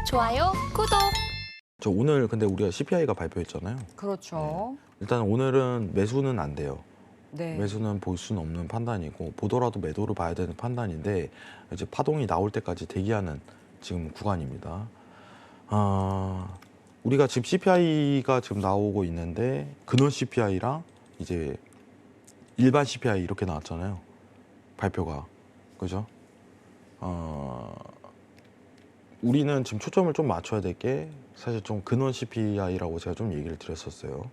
좋아요, 구독. 저 오늘 근데 우리가 CPI가 발표했잖아요. 그렇죠. 일단 오늘은 매수는 안 돼요. 네. 매수는 볼 수는 없는 판단이고 보더라도 매도를 봐야 되는 판단인데 이제 파동이 나올 때까지 대기하는 지금 구간입니다. 우리가 지금 CPI가 지금 나오고 있는데 근원 CPI랑 이제 일반 CPI 이렇게 나왔잖아요. 발표가. 그죠? 우리는 지금 초점을 좀 맞춰야 될 게 사실 좀 근원 CPI라고 제가 좀 얘기를 드렸었어요.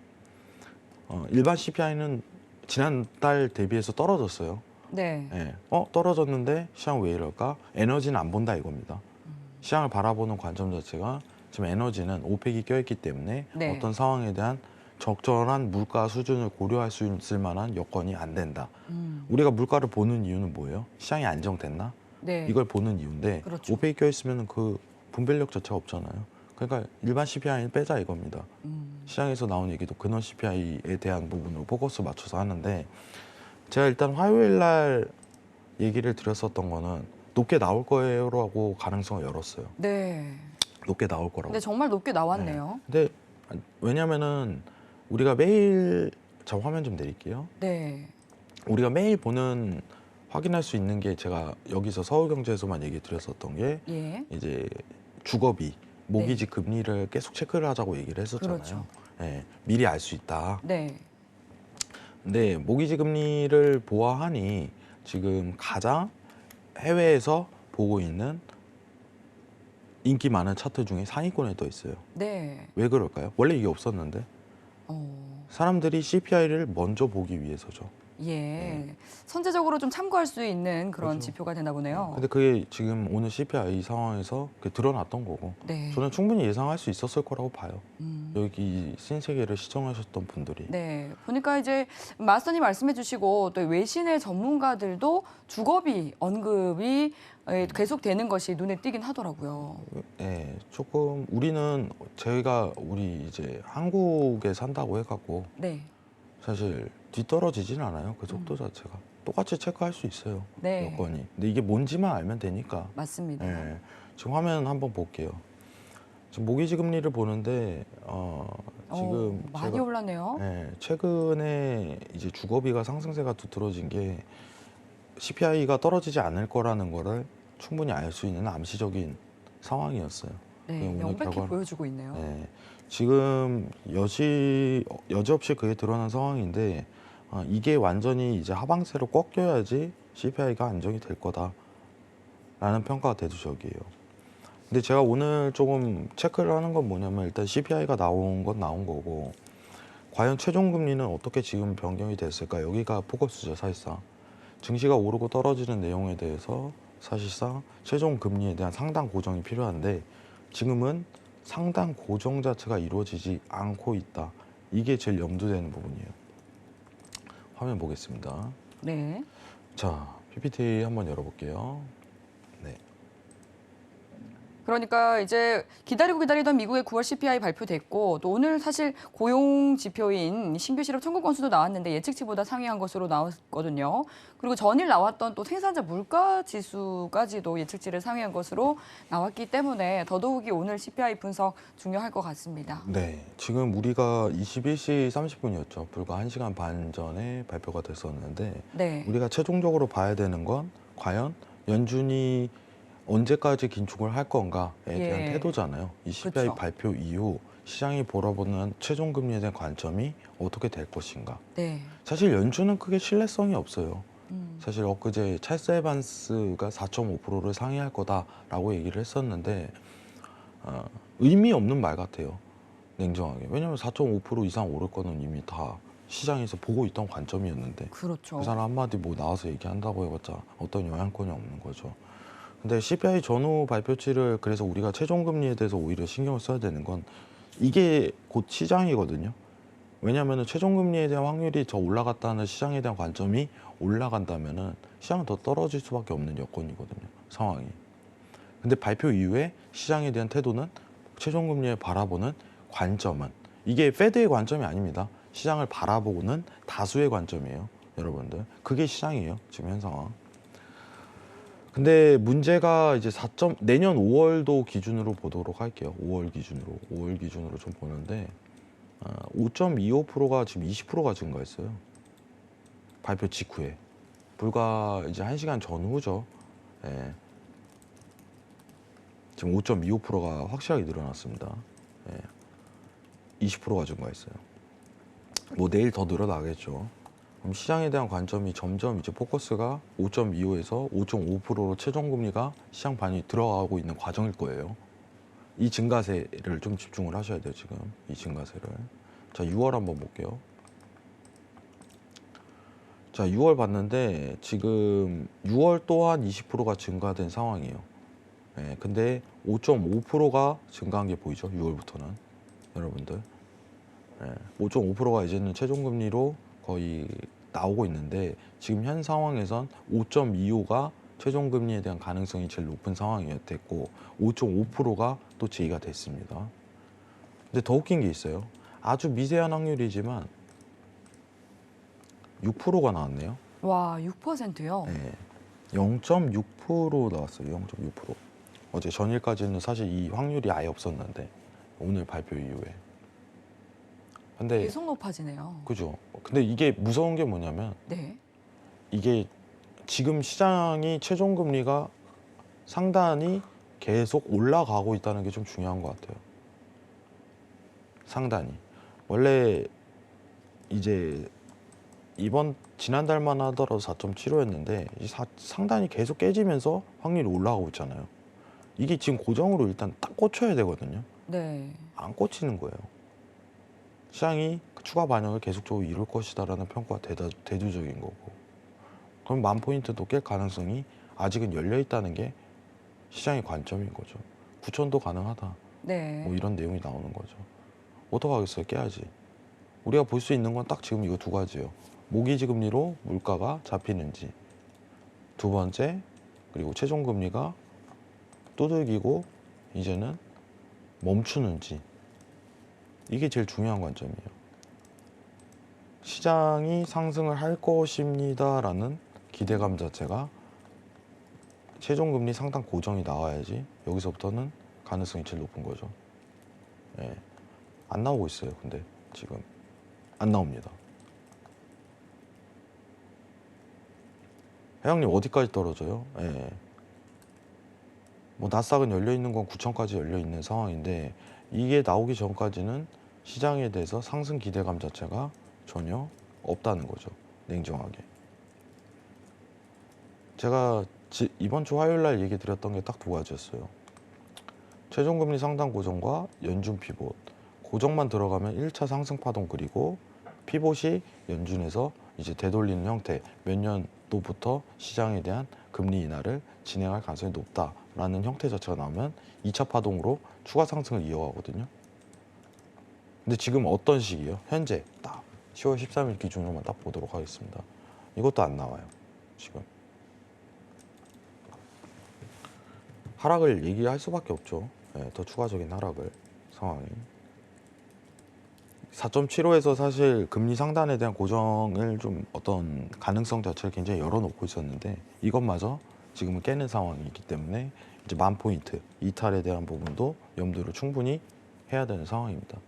일반 CPI는 지난달 대비해서 떨어졌어요. 네. 예. 떨어졌는데 시장 왜 이럴까? 에너지는 안 본다 이겁니다. 시장을 바라보는 관점 자체가 지금 에너지는 오펙이 껴있기 때문에 네. 어떤 상황에 대한 적절한 물가 수준을 고려할 수 있을 만한 여건이 안 된다. 우리가 물가를 보는 이유는 뭐예요? 시장이 안정됐나? 네. 이걸 보는 이유인데 그렇죠. 오펙이 껴있으면 그 분별력 자체가 없잖아요. 그러니까 일반 CPI는 빼자 이겁니다. 시장에서 나온 얘기도 근원 CPI에 대한 부분으로 포커스 맞춰서 하는데 제가 일단 화요일 날 얘기를 드렸었던 거는 높게 나올 거예요라고 가능성을 열었어요. 네. 높게 나올 거라고. 근데 정말 높게 나왔네요. 근데 왜냐면은 우리가 매일 저 화면 좀 내릴게요. 네. 우리가 매일 보는 확인할 수 있는 게 제가 여기서 서울경제에서만 얘기 드렸었던 게 예. 이제 주거비, 모기지 금리를 계속 체크를 하자고 얘기를 했었잖아요. 그렇죠. 예, 미리 알 수 있다. 네. 근데 모기지 금리를 보아하니 지금 가장 해외에서 보고 있는 인기 많은 차트 중에 상위권에 떠 있어요. 네. 왜 그럴까요? 원래 이게 없었는데 사람들이 CPI를 먼저 보기 위해서죠. 예. 선제적으로 좀 참고할 수 있는 그런 그렇죠. 지표가 되나 보네요. 근데 그게 지금 오늘 CPI 상황에서 드러났던 거고 네. 저는 충분히 예상할 수 있었을 거라고 봐요. 여기 신세계를 시청하셨던 분들이. 네, 보니까 이제 마스터님 말씀해 주시고 또 외신의 전문가들도 주거비 언급이 계속되는 것이 눈에 띄긴 하더라고요. 네, 조금 우리는 저희가 우리 이제 한국에 산다고 해갖고 네. 사실 뒤떨어지진 않아요. 그 속도 자체가 똑같이 체크할 수 있어요. 네. 여건이. 근데 이게 뭔지만 알면 되니까. 맞습니다. 네, 지금 화면 한번 볼게요. 지금 모기지 금리를 보는데 지금 많이 올랐네요. 네, 최근에 이제 주거비가 상승세가 두드러진 게 CPI가 떨어지지 않을 거라는 거를 충분히 알 수 있는 암시적인 상황이었어요. 네, 오늘 명백히 결과는- 보여주고 있네요. 네, 지금 여지없이 그게 드러난 상황인데 이게 완전히 이제 하방세로 꺾여야지 CPI가 안정이 될 거다라는 평가가 대두적이에요. 근데 제가 오늘 조금 체크를 하는 건 뭐냐면 일단 CPI가 나온 건 나온 거고 과연 최종금리는 어떻게 지금 변경이 됐을까 여기가 포커스죠. 사실상 증시가 오르고 떨어지는 내용에 대해서 사실상 최종금리에 대한 상당 고정이 필요한데 지금은 상당 고정 자체가 이루어지지 않고 있다. 이게 제일 염두되는 부분이에요. 화면 보겠습니다. 네. 자, PPT 한번 열어볼게요. 네. 그러니까 이제 기다리던 미국의 9월 CPI 발표됐고 또 오늘 사실 고용 지표인 신규 실업 청구 건수도 나왔는데 예측치보다 상회한 것으로 나왔거든요. 그리고 전일 나왔던 또 생산자 물가 지수까지도 예측치를 상회한 것으로 나왔기 때문에 더더욱이 오늘 CPI 분석 중요할 것 같습니다. 네, 지금 우리가 21시 30분이었죠. 불과 1시간 반 전에 발표가 됐었는데 네. 우리가 최종적으로 봐야 되는 건 과연 연준이 언제까지 긴축을 할 건가에 대한 예. 태도잖아요. 이 CPI 그쵸. 발표 이후 시장이 바라보는 최종금리에 대한 관점이 어떻게 될 것인가. 네. 사실 연준은 크게 신뢰성이 없어요. 사실 엊그제 찰스 에반스가 4.5%를 상회할 거다라고 얘기를 했었는데 의미 없는 말 같아요. 냉정하게. 왜냐하면 4.5% 이상 오를 거는 이미 다 시장에서 보고 있던 관점이었는데 그렇죠. 그 사람 한마디 뭐 나와서 얘기한다고 해봤자 어떤 영향권이 없는 거죠. 근데 CPI 전후 발표치를 그래서 우리가 최종금리에 대해서 오히려 신경을 써야 되는 건 이게 곧 시장이거든요. 왜냐하면 최종금리에 대한 확률이 더 올라갔다는 시장에 대한 관점이 올라간다면 시장은 더 떨어질 수밖에 없는 여건이거든요. 상황이. 근데 발표 이후에 시장에 대한 태도는 최종금리에 바라보는 관점은 이게 페드의 관점이 아닙니다. 시장을 바라보는 다수의 관점이에요. 여러분들. 그게 시장이에요. 지금 현 상황. 근데 문제가 이제 내년 5월도 기준으로 보도록 할게요. 5월 기준으로 좀 보는데 5.25%가 지금 20%가 증가했어요. 발표 직후에. 불과 이제 1시간 전후죠. 예. 지금 5.25%가 확실하게 늘어났습니다. 예. 20%가 증가했어요. 뭐 내일 더 늘어나겠죠. 그럼 시장에 대한 관점이 점점 이제 포커스가 5.25에서 5.5%로 최종금리가 시장 반이 들어가고 있는 과정일 거예요. 이 증가세를 좀 집중을 하셔야 돼요, 지금. 이 증가세를. 자, 6월 한번 볼게요. 자, 6월 봤는데 지금 6월 또한 20%가 증가된 상황이에요. 예, 근데 5.5%가 증가한 게 보이죠, 6월부터는. 여러분들. 예, 5.5%가 이제는 최종금리로 거의 나오고 있는데 지금 현 상황에선 5.25가 최종금리에 대한 가능성이 제일 높은 상황이었고 5.5%가 또 제기가 됐습니다. 근데 더 웃긴 게 있어요. 아주 미세한 확률이지만 6%가 나왔네요. 와, 6%요? 네, 0.6% 나왔어요. 0.6%. 어제 전일까지는 사실 이 확률이 아예 없었는데 오늘 발표 이후에. 근데 계속 높아지네요. 그죠. 근데 이게 무서운 게 뭐냐면 네. 이게 지금 시장이 최종금리가 상단이 계속 올라가고 있다는 게 좀 중요한 것 같아요. 상단이. 원래 이제 지난달만 하더라도 4.75였는데 상단이 계속 깨지면서 확률이 올라가고 있잖아요. 이게 지금 고정으로 일단 딱 꽂혀야 되거든요. 네. 안 꽂히는 거예요. 시장이 추가 반영을 계속적으로 이룰 것이다라는 평가가 대두적인 거고. 그럼 10,000포인트도 깰 가능성이 아직은 열려 있다는 게 시장의 관점인 거죠. 9,000도 가능하다. 네. 뭐 이런 내용이 나오는 거죠. 어떡하겠어요? 깨야지. 우리가 볼 수 있는 건 딱 지금 이거 두 가지예요. 모기지 금리로 물가가 잡히는지, 두 번째, 그리고 최종 금리가 두들기고 이제는 멈추는지. 이게 제일 중요한 관점이에요. 시장이 상승을 할 것입니다라는 기대감 자체가 최종금리 상당 고정이 나와야지 여기서부터는 가능성이 제일 높은 거죠. 예. 안 나오고 있어요. 근데 지금 안 나옵니다. 회장님 어디까지 떨어져요? 예. 뭐 나스닥은 열려 있는 건 9,000까지 열려 있는 상황인데 이게 나오기 전까지는 시장에 대해서 상승 기대감 자체가 전혀 없다는 거죠. 냉정하게. 제가 이번 주 화요일 날 얘기 드렸던 게 딱 두 가지였어요. 최종금리 상단 고정과 연준 피봇. 고정만 들어가면 1차 상승 파동 그리고 피봇이 연준에서 이제 되돌리는 형태 몇 년도부터 시장에 대한 금리 인하를 진행할 가능성이 높다라는 형태 자체가 나오면 2차 파동으로 추가 상승을 이어가거든요. 근데 지금 어떤 시기예요? 현재 딱 10월 13일 기준으로만 딱 보도록 하겠습니다. 이것도 안 나와요. 지금. 하락을 얘기할 수밖에 없죠. 네, 더 추가적인 하락을 상황이. 4.75에서 사실 금리 상단에 대한 고정을 좀 어떤 가능성 자체를 굉장히 열어놓고 있었는데 이것마저 지금은 깨는 상황이기 때문에 이제 10,000포인트 이탈에 대한 부분도 염두를 충분히 해야 되는 상황입니다.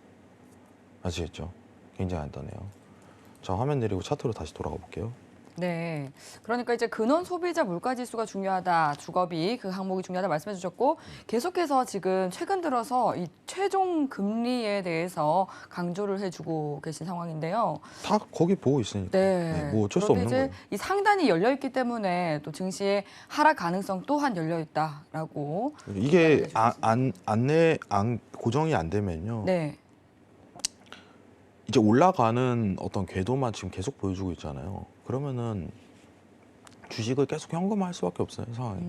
아시겠죠? 굉장히 간단해요. 자, 화면 내리고 차트로 다시 돌아가 볼게요. 네. 그러니까 이제 근원 소비자 물가 지수가 중요하다. 주거비 그 항목이 중요하다 말씀해 주셨고 계속해서 지금 최근 들어서 이 최종 금리에 대해서 강조를 해주고 계신 상황인데요. 다 거기 보고 있으니까. 네. 네, 뭐 어쩔 수 그런데 없는 이제 거예요. 이 상단이 열려 있기 때문에 또 증시의 하락 가능성 또한 열려 있다라고. 이게 이야기해 고정이 안 되면요. 네. 이제 올라가는 어떤 궤도만 지금 계속 보여주고 있잖아요. 그러면은 주식을 계속 현금화할 수밖에 없어요, 상황이.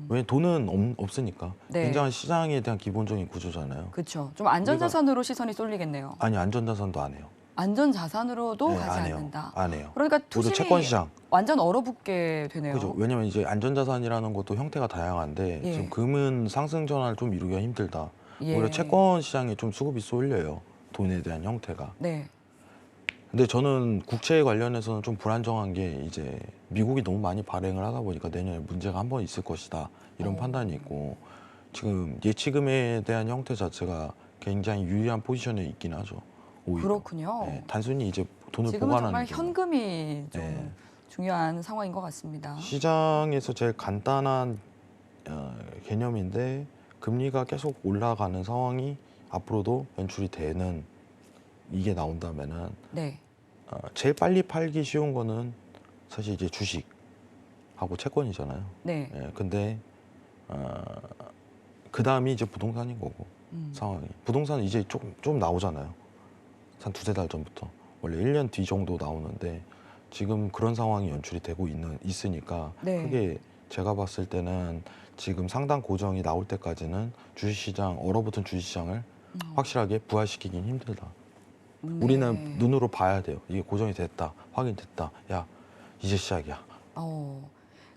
왜 돈은 없으니까. 네. 굉장한 시장에 대한 기본적인 구조잖아요. 그렇죠. 좀 안전자산으로 시선이 쏠리겠네요. 아니, 안전자산도 안 해요. 안전자산으로도 네, 가지 안 해요. 않는다. 안 해요. 그러니까 오히려 투심이 채권 시장. 완전 얼어붙게 되네요. 그죠. 왜냐면 이제 안전자산이라는 것도 형태가 다양한데 예. 지금 금은 상승 전환을 좀 이루기가 힘들다. 예. 오히려 채권 시장에 좀 수급이 쏠려요. 돈에 대한 형태가. 네. 근데 저는 국채 관련해서는 좀 불안정한 게 이제 미국이 너무 많이 발행을 하다 보니까 내년에 문제가 한 번 있을 것이다 이런 판단이 있고 지금 예치금에 대한 형태 자체가 굉장히 유리한 포지션에 있긴 하죠. 오히려. 그렇군요. 예, 단순히 이제 돈을 지금은 보관하는 정말 게 현금이 좀 예. 중요한 상황인 것 같습니다. 시장에서 제일 간단한 개념인데 금리가 계속 올라가는 상황이 앞으로도 연출이 되는 이게 나온다면은 네. 제일 빨리 팔기 쉬운 거는 사실 이제 주식하고 채권이잖아요. 네. 예, 근데 그 다음이 이제 부동산인 거고 상황이 부동산은 이제 좀 나오잖아요. 한 두세 달 전부터 원래 1년 뒤 정도 나오는데 지금 그런 상황이 연출이 되고 있으니까 네. 크게 제가 봤을 때는 지금 상당 고정이 나올 때까지는 주식시장 얼어붙은 주식시장을 확실하게 부활시키긴 힘들다. 네. 우리는 눈으로 봐야 돼요. 이게 고정이 됐다, 확인됐다. 야, 이제 시작이야.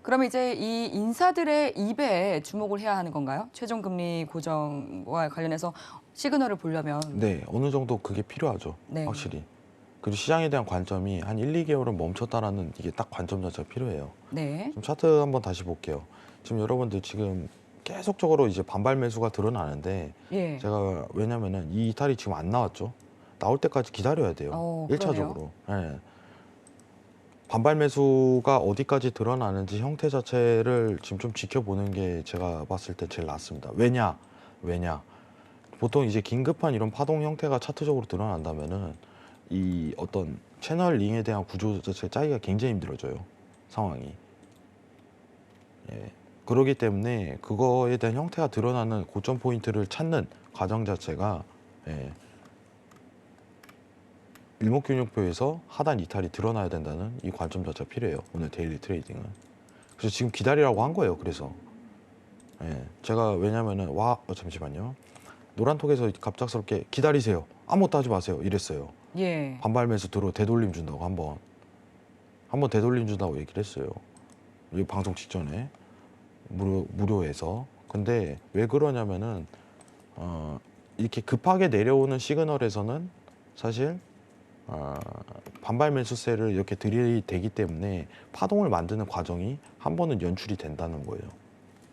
그럼 이제 이 인사들의 입에 주목을 해야 하는 건가요? 최종 금리 고정과 관련해서 시그널을 보려면. 네, 어느 정도 그게 필요하죠. 네. 확실히. 그리고 시장에 대한 관점이 한 1, 2개월은 멈췄다라는 이게 딱 관점 자체가 필요해요. 네. 좀 차트 한번 다시 볼게요. 지금 여러분들 지금 계속적으로 이제 반발 매수가 드러나는데 예. 제가 왜냐면은 이 이탈이 지금 안 나왔죠. 나올 때까지 기다려야 돼요. 그러네요. 1차적으로. 예. 반발 매수가 어디까지 드러나는지 형태 자체를 지금 좀 지켜보는 게 제가 봤을 때 제일 낫습니다. 왜냐? 보통 이제 긴급한 이런 파동 형태가 차트적으로 드러난다면은 이 어떤 채널 링에 대한 구조 자체 짜기가 굉장히 힘들어져요. 상황이. 예. 그렇기 때문에 그거에 대한 형태가 드러나는 고점 포인트를 찾는 과정 자체가 예. 일목균형표에서 하단 이탈이 드러나야 된다는 이 관점 자체가 필요해요. 오늘 데일리 트레이딩은. 그래서 지금 기다리라고 한 거예요. 그래서 예. 제가 왜냐면은 잠시만요. 노란톡에서 갑작스럽게 기다리세요. 아무것도 하지 마세요. 이랬어요. 예. 반발 매수 들어 되돌림 준다고 한번 되돌림 준다고 얘기를 했어요. 이 방송 직전에 무료에서. 근데 왜 그러냐면은 이렇게 급하게 내려오는 시그널에서는 사실 반발 매수세를 이렇게 들이대기 때문에 파동을 만드는 과정이 한 번은 연출이 된다는 거예요.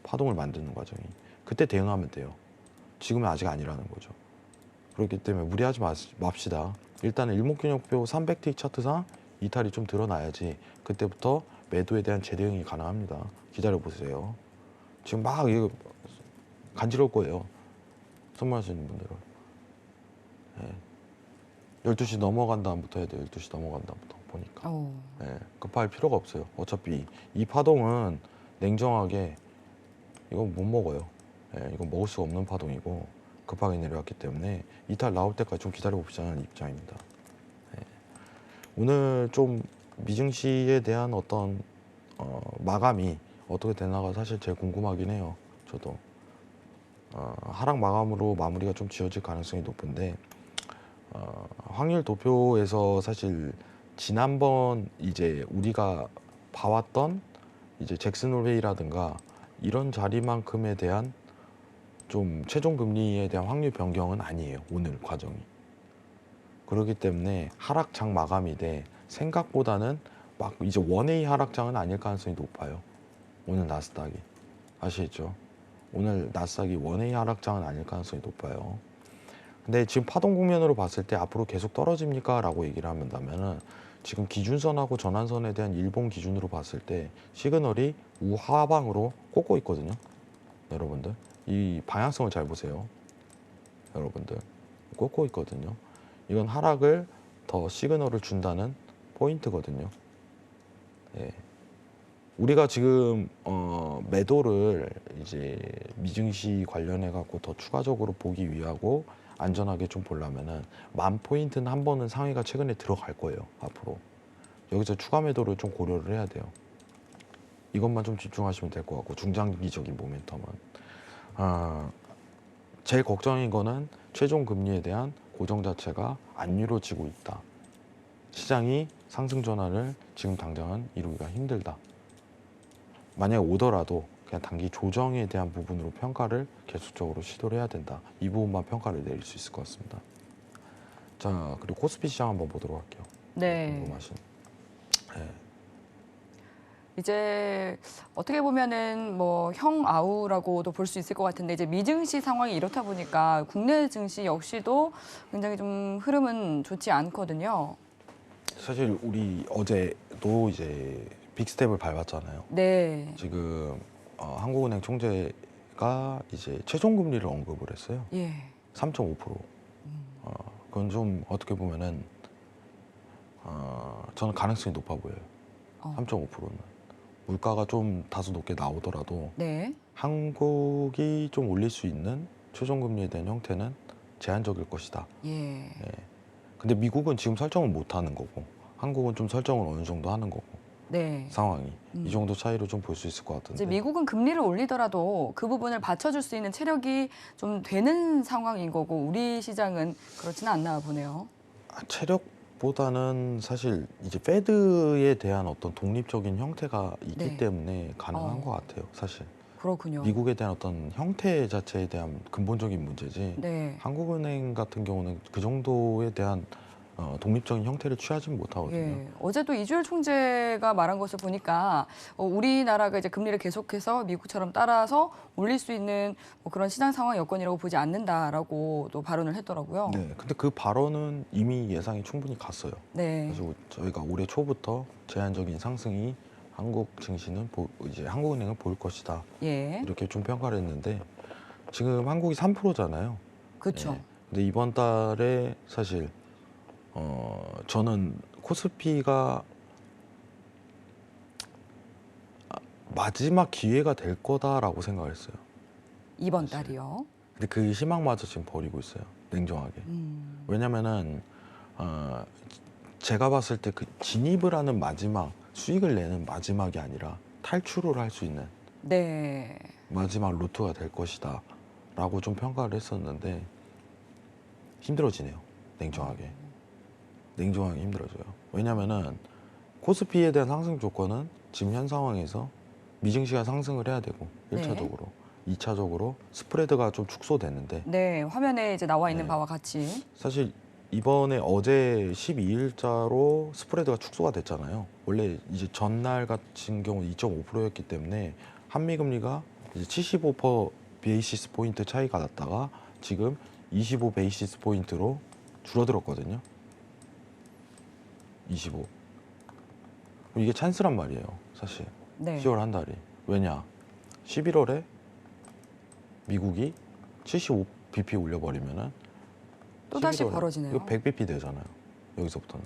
파동을 만드는 과정이. 그때 대응하면 돼요. 지금은 아직 아니라는 거죠. 그렇기 때문에 무리하지 맙시다. 일단은 일목균형표 300T 차트상 이탈이 좀 드러나야지 그때부터 매도에 대한 재대응이 가능합니다. 기다려보세요. 지금 막 이거 간지러울 거예요. 선물하시는 분들은. 예. 12시 넘어간 다음부터 해야 돼요. 12시 넘어간 다음부터 보니까. 예. 급할 필요가 없어요. 어차피 이 파동은 냉정하게 이건 못 먹어요. 예. 이건 먹을 수가 없는 파동이고 급하게 내려왔기 때문에 이탈 나올 때까지 좀 기다려봅시다는 입장입니다. 예. 오늘 좀 미증시에 대한 어떤 마감이 어떻게 되나가 사실 제일 궁금하긴 해요. 저도 하락 마감으로 마무리가 좀 지어질 가능성이 높은데 확률 도표에서 사실 지난번 이제 우리가 봐왔던 이제 잭슨 홀웨이라든가 이런 자리만큼에 대한 좀 최종 금리에 대한 확률 변경은 아니에요. 오늘 과정이. 그렇기 때문에 하락장 마감이 돼 생각보다는 막 이제 원웨이 하락장은 아닐 가능성이 높아요. 오늘 나스닥이. 아시겠죠? 오늘 나스닥이 원웨이 하락장은 아닐 가능성이 높아요. 근데 지금 파동 국면으로 봤을 때 앞으로 계속 떨어집니까? 라고 얘기를 한다면은 지금 기준선하고 전환선에 대한 일본 기준으로 봤을 때 시그널이 우하방으로 꽂고 있거든요. 여러분들. 이 방향성을 잘 보세요. 여러분들. 꽂고 있거든요. 이건 하락을 더 시그널을 준다는 포인트거든요. 예. 우리가 지금 매도를 이제 미증시 관련해 갖고 더 추가적으로 보기 위하고 안전하게 좀 보려면은 10,000포인트는 한 번은 상위가 최근에 들어갈 거예요. 앞으로 여기서 추가 매도를 좀 고려를 해야 돼요. 이것만 좀 집중하시면 될 것 같고 중장기적인 모멘텀은 제일 걱정인 거는 최종 금리에 대한 고정 자체가 안 이루어지고 있다. 시장이 상승 전환을 지금 당장은 이루기가 힘들다. 만약에 오더라도 그냥 단기 조정에 대한 부분으로 평가를 계속적으로 시도를 해야 된다. 이 부분만 평가를 내릴 수 있을 것 같습니다. 자, 그리고 코스피 시장 한번 보도록 할게요. 네. 궁금하신. 네. 이제 어떻게 보면은 뭐 형아우라고도 볼 수 있을 것 같은데 이제 미증시 상황이 이렇다 보니까 국내 증시 역시도 굉장히 좀 흐름은 좋지 않거든요. 사실 우리 어제도 이제 빅스텝을 밟았잖아요. 네. 지금 한국은행 총재가 이제 최종 금리를 언급을 했어요. 예. 3.5%. 그건 좀 어떻게 보면은 저는 가능성이 높아 보여요. 3.5%는 물가가 좀 다소 높게 나오더라도 네. 한국이 좀 올릴 수 있는 최종 금리에 대한 형태는 제한적일 것이다. 예. 근데 미국은 지금 설정을 못 하는 거고 한국은 좀 설정을 어느 정도 하는 거고 네. 상황이 이 정도 차이로 좀 볼 수 있을 것 이제 같은데 미국은 금리를 올리더라도 그 부분을 받쳐줄 수 있는 체력이 좀 되는 상황인 거고 우리 시장은 그렇지는 않나 보네요. 체력보다는 사실 이제 페드에 대한 어떤 독립적인 형태가 있기 네. 때문에 가능한 것 같아요. 사실 그렇군요. 미국에 대한 어떤 형태 자체에 대한 근본적인 문제지 네. 한국은행 같은 경우는 그 정도에 대한 독립적인 형태를 취하지는 못하거든요. 예, 어제도 이주열 총재가 말한 것을 보니까 우리나라가 이제 금리를 계속해서 미국처럼 따라서 올릴 수 있는 뭐 그런 시장 상황 여건이라고 보지 않는다라고 또 발언을 했더라고요. 네, 근데 그 발언은 이미 예상이 충분히 갔어요. 네. 그래서 저희가 올해 초부터 제한적인 상승이 한국 증시는 이제 한국은행을 볼 것이다. 예. 이렇게 좀 평가를 했는데 지금 한국이 3%잖아요. 그렇죠. 근데 이번 달에 사실 저는 코스피가 마지막 기회가 될 거다라고 생각을 했어요. 이번 사실. 달이요. 근데 그 희망마저 지금 버리고 있어요. 냉정하게. 왜냐면은 제가 봤을 때 그 진입을 하는 마지막 수익을 내는 마지막이 아니라 탈출을 할 수 있는 네. 마지막 루트가 될 것이다 라고 좀 평가를 했었는데 힘들어지네요. 냉정하게 힘들어져요. 왜냐면은 코스피에 대한 상승 조건은 지금 현 상황에서 미증시가 상승을 해야 되고 네. 1차적으로 2차적으로 스프레드가 좀 축소됐는데 네, 화면에 이제 나와 있는 네. 바와 같이. 사실 이번에 어제 12일자로 스프레드가 축소가 됐잖아요. 원래 이제 전날 같은 경우 2.5%였기 때문에 한미 금리가 이제 75 베이시스 포인트 차이가 났다가 지금 25 베이시스 포인트로 줄어들었거든요. 25. 이게 찬스란 말이에요, 사실. 네. 10월 한 달이. 왜냐? 11월에 미국이 75 bp 올려버리면은 또 다시 11월에 벌어지네요. 이거 100bp 되잖아요. 여기서부터는.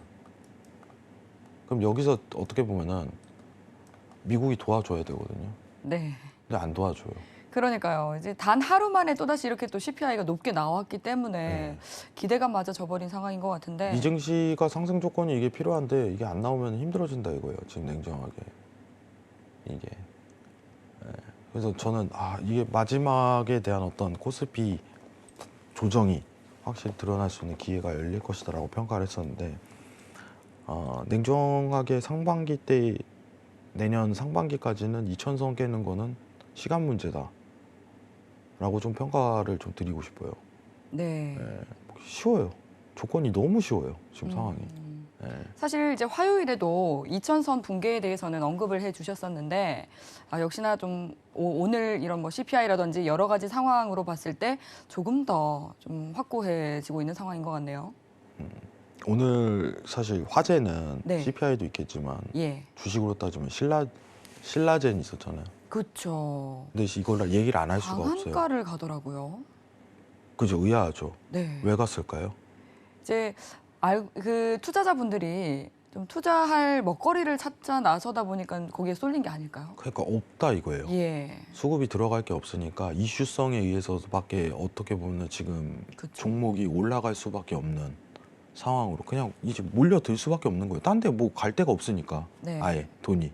그럼 여기서 어떻게 보면은 미국이 도와줘야 되거든요. 네. 근데 안 도와줘요. 그러니까요. 이제 단 하루 만에 또다시 이렇게 또 CPI가 높게 나왔기 때문에 네. 기대감마저 저버린 상황인 것 같은데. 미증시가 상승 조건이 이게 필요한데 이게 안 나오면 힘들어진다 이거예요. 지금 냉정하게. 이게. 네. 그래서 저는 이게 마지막에 대한 어떤 코스피 조정이 확실히 드러날 수 있는 기회가 열릴 것이다라고 평가를 했었는데 냉정하게 상반기 때 내년 상반기까지는 2,000선 깨는 거는 시간 문제다라고 좀 평가를 좀 드리고 싶어요. 네. 쉬워요. 조건이 너무 쉬워요. 지금 상황이. 네. 사실 이제 화요일에도 2,000선 붕괴에 대해서는 언급을 해주셨었는데 역시나 좀 오늘 이런 뭐 CPI라든지 여러 가지 상황으로 봤을 때 조금 더 좀 확고해지고 있는 상황인 것 같네요. 오늘 사실 화제는 네. CPI도 있겠지만 예, 주식으로 따지면 신라젠 있었잖아요. 그렇죠. 근데 이걸 얘기를 안 할 수가 없어요. 강한가를 가더라고요. 그죠? 의아하죠. 네. 왜 갔을까요? 이제 그 투자자분들이 좀 투자할 먹거리를 찾자 나서다 보니까 거기에 쏠린 게 아닐까요? 그러니까 없다 이거예요. 예, 수급이 들어갈 게 없으니까 이슈성에 의해서밖에 어떻게 보면 지금 그쵸. 종목이 올라갈 수밖에 없는 상황으로 그냥 이제 몰려들 수밖에 없는 거예요. 딴 데 뭐 갈 데가 없으니까 네. 아예 돈이.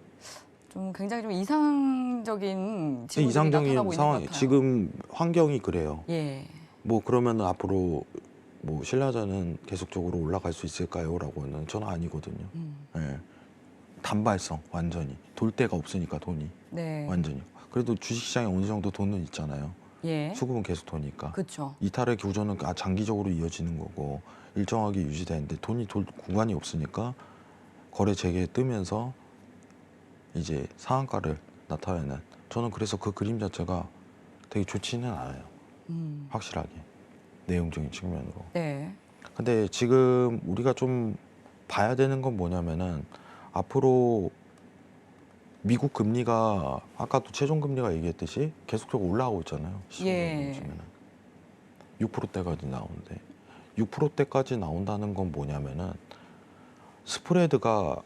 좀 굉장히 좀 이상적인 지분들이 이상적인 나타나고 있는 것 상황이 같아요. 지금 환경이 그래요. 예, 뭐 그러면 앞으로 뭐 신라전은 계속적으로 올라갈 수 있을까요?라고는 저는 아니거든요. 예. 단발성 완전히 돌 데가 없으니까 돈이 네, 완전히. 그래도 주식시장에 어느 정도 돈은 있잖아요. 예. 수급은 계속 도니까. 그렇죠. 이탈의 구조는 장기적으로 이어지는 거고 일정하게 유지되는데 돈이 돌 구간이 없으니까 거래 재개 뜨면서 이제 상한가를 나타내는, 저는 그래서 그 그림 자체가 되게 좋지는 않아요. 확실하게 내용적인 측면으로. 네. 근데 지금 우리가 좀 봐야 되는 건 뭐냐면은 앞으로 미국 금리가 아까도 최종 금리가 얘기했듯이 계속적으로 올라가고 있잖아요. 예. 보시면은 6%대까지 나오는데 6%대까지 나온다는 건 뭐냐면은 스프레드가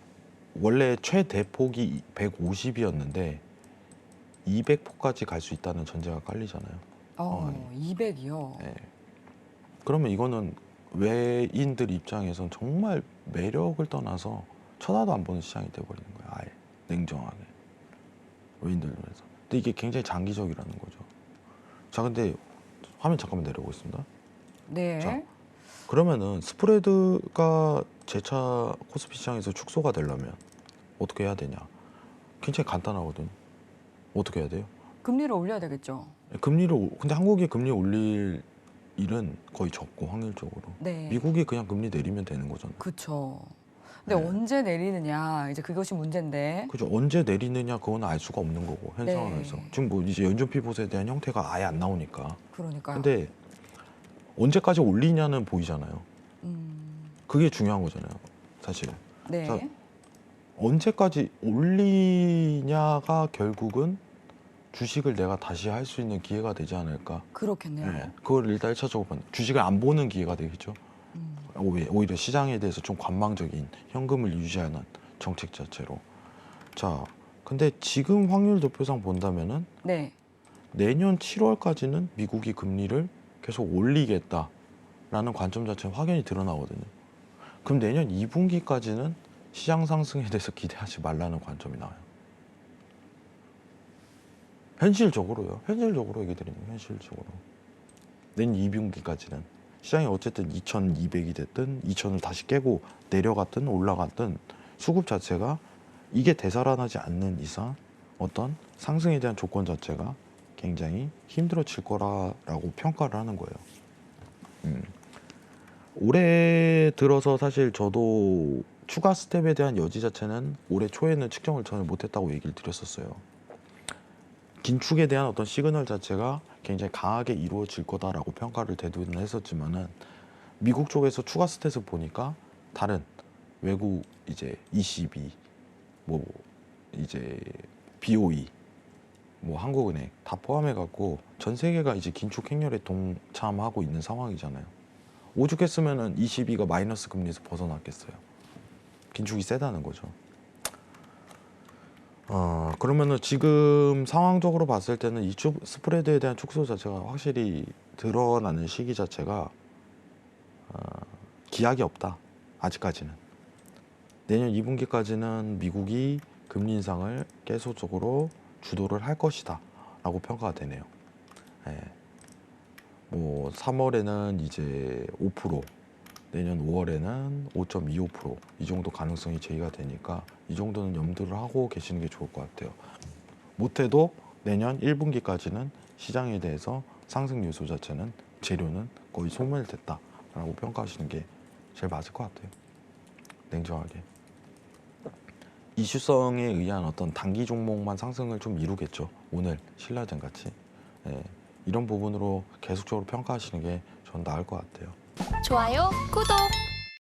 원래 최대폭이 150이었는데 200폭까지 갈 수 있다는 전제가 깔리잖아요. 200이요. 네. 그러면 이거는 외인들 입장에선 정말 매력을 떠나서 쳐다도 안 보는 시장이 돼버리는 거예요. 아예 냉정하게 외인들 눈에서. 근데 이게 굉장히 장기적이라는 거죠. 자, 근데 화면 잠깐만 내려보겠습니다. 네. 자, 그러면은 스프레드가 재차 코스피 시장에서 축소가 되려면 어떻게 해야 되냐? 굉장히 간단하거든요. 어떻게 해야 돼요? 금리를 올려야 되겠죠. 근데 한국이 금리 올릴 일은 거의 적고 확률적으로. 네. 미국이 그냥 금리 내리면 되는 거잖아요. 그렇죠. 근데 네. 언제 내리느냐 이제 그것이 문제인데. 그죠. 언제 내리느냐 그건 알 수가 없는 거고 현 네. 상황에서. 지금 뭐 이제 연준 피봇에 대한 형태가 아예 안 나오니까. 그러니까요. 근데 언제까지 올리냐는 보이잖아요. 음, 그게 중요한 거잖아요. 사실. 네. 자, 언제까지 올리냐가 결국은 주식을 내가 다시 할 수 있는 기회가 되지 않을까. 그렇겠네요. 네. 그걸 일단 1차적으로 보는, 주식을 안 보는 기회가 되겠죠. 음, 오히려 시장에 대해서 좀 관망적인 현금을 유지하는 정책 자체로. 자, 근데 지금 확률 도표상 본다면은 네. 내년 7월까지는 미국이 금리를 계속 올리겠다라는 관점 자체는 확연히 드러나거든요. 그럼 내년 2분기까지는 시장 상승에 대해서 기대하지 말라는 관점이 나와요. 현실적으로요. 현실적으로 얘기 드리는 거예요. 현실적으로. 내년 2분기까지는 시장이 어쨌든 2,200이 됐든 2,000을 다시 깨고 내려갔든 올라갔든 수급 자체가 이게 되살아나지 않는 이상 어떤 상승에 대한 조건 자체가 굉장히 힘들어질 거라고 평가를 하는 거예요. 올해 들어서 사실 저도 추가 스텝에 대한 여지 자체는 올해 초에는 측정을 전혀 못했다고 얘기를 드렸었어요. 긴축에 대한 어떤 시그널 자체가 굉장히 강하게 이루어질 거다라고 평가를 대두는 했었지만은 미국 쪽에서 추가 스탯을 보니까 다른 외국 이제 ECB 뭐 이제 BOE 뭐 한국은행 다 포함해 갖고 전 세계가 이제 긴축 행렬에 동참하고 있는 상황이잖아요. 오죽했으면은 ECB가 마이너스 금리에서 벗어났겠어요. 긴축이 세다는 거죠. 그러면은 지금 상황적으로 봤을 때는 이 스프레드에 대한 축소 자체가 확실히 드러나는 시기 자체가 기약이 없다. 아직까지는. 내년 2분기까지는 미국이 금리 인상을 계속적으로 주도를 할 것이다 라고 평가가 되네요. 예. 뭐 3월에는 이제 5%, 내년 5월에는 5.25%, 이 정도 가능성이 제기가 되니까 이 정도는 염두를 하고 계시는 게 좋을 것 같아요. 못해도 내년 1분기까지는 시장에 대해서 상승 요소 자체는 재료는 거의 소멸됐다라고 평가하시는 게 제일 맞을 것 같아요. 냉정하게. 이슈성에 의한 어떤 단기 종목만 상승을 좀 이루겠죠. 오늘 신라젠 같이. 예, 이런 부분으로 계속적으로 평가하시는 게 전 나을 것 같아요. 좋아요, 구독!